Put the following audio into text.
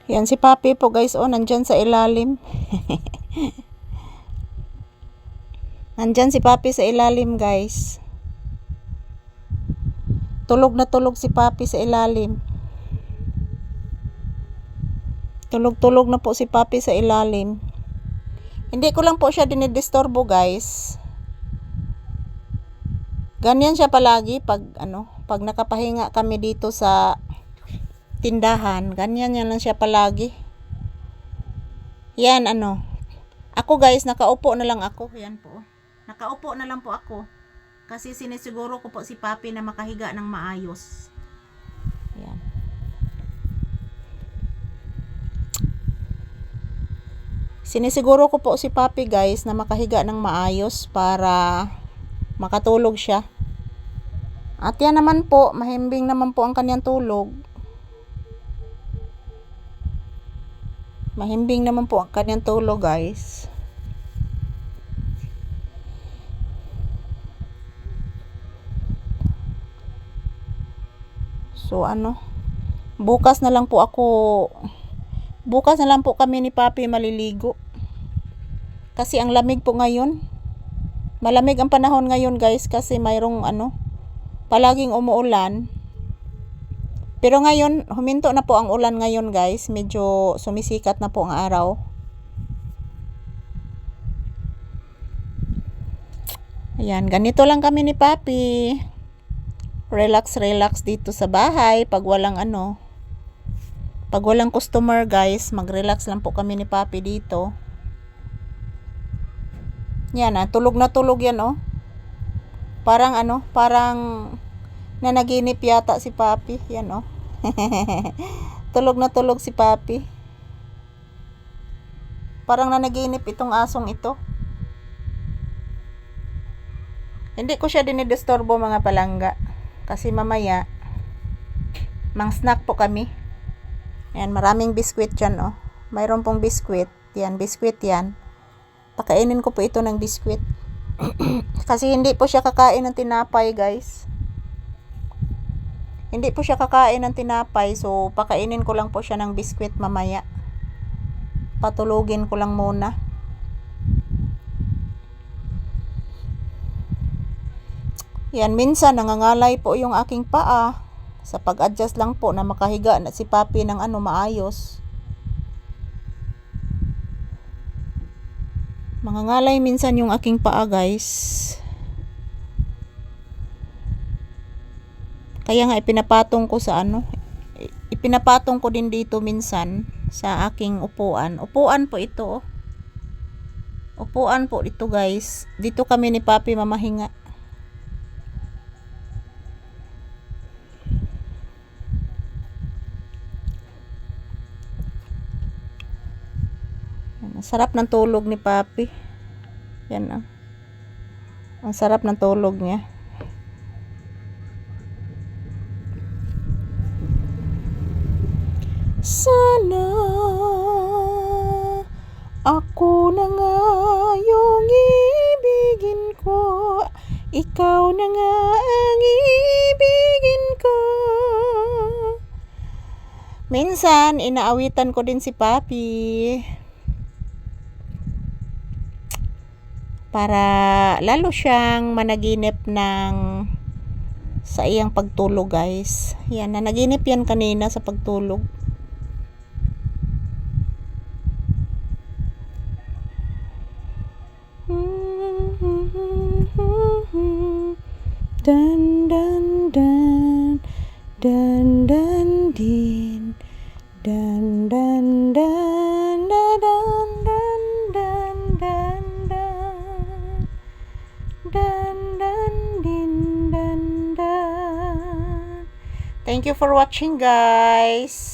Yan si Papi po guys, oh, nandyan sa ilalim. Nandyan si Papi sa ilalim guys. Tulog na tulog si Papi sa ilalim. Tulog-tulog na po si Papi sa ilalim. Hindi ko lang po siya dinidisturbo guys. Ganyan siya palagi pag pag nakapahinga kami dito sa tindahan. Ganyan yan lang siya palagi. Yan Ako guys, nakaupo na lang ako. Yan po. Nakaupo na lang po ako. Kasi sinisiguro ko po si Papi na makahiga ng maayos. Yan. Sinisiguro ko po si Papi guys na makahiga ng maayos para makatulog siya. At yan naman po, mahimbing naman po ang kanyang tulog. Mahimbing naman po ang kanyang tulog guys. So bukas na lang po kami ni Papi maliligo. Kasi ang lamig po ngayon. Malamig ang panahon ngayon guys kasi mayroong palaging umuulan. Pero ngayon, huminto na po ang ulan ngayon guys. Medyo sumisikat na po ang araw. Ayan, ganito lang kami ni Papi. Relax dito sa bahay. Pag walang customer guys, mag-relax lang po kami ni Papi dito. Yan tulog na tulog yan Parang nanaginip yata si Papi. Yan Tulog na tulog si Papi. Parang nanaginip itong asong ito. Hindi ko siya dinidisturbo mga palangga. Kasi mamaya mang snack po kami. Ayan, maraming biskwit dyan Mayroon pong biskwit. Yan, biskwit yan. Pakainin ko po ito ng biskwit. Kasi hindi po siya kakain ng tinapay guys. Hindi po siya kakain ng tinapay. So pakainin ko lang po siya ng biskwit mamaya. Patulugin ko lang muna. Yan, minsan nangangalay po yung aking paa. Sa pag-adjust lang po na makahiga na si Papi ng maayos. Mangangalay minsan yung aking paa guys. Kaya nga ipinapatong ko sa ipinapatong ko din dito minsan sa aking upuan. Upuan po ito Upuan po ito guys. Dito kami ni Papi mamahinga. Ang sarap ng tulog ni Papi. Yan Ang sarap ng tulog niya. Sana ako na nga yung ibigin ko. Ikaw na nga ang ibigin ko. Minsan inaawitan ko din si Papi. Para lalo siyang managinip sa iyang pagtulog guys. Yan, nanaginip yan kanina sa pagtulog. Dan dan dan dan dan din dan dan dan dan dan dan dan dan dan din dan dan. Thank you for watching guys.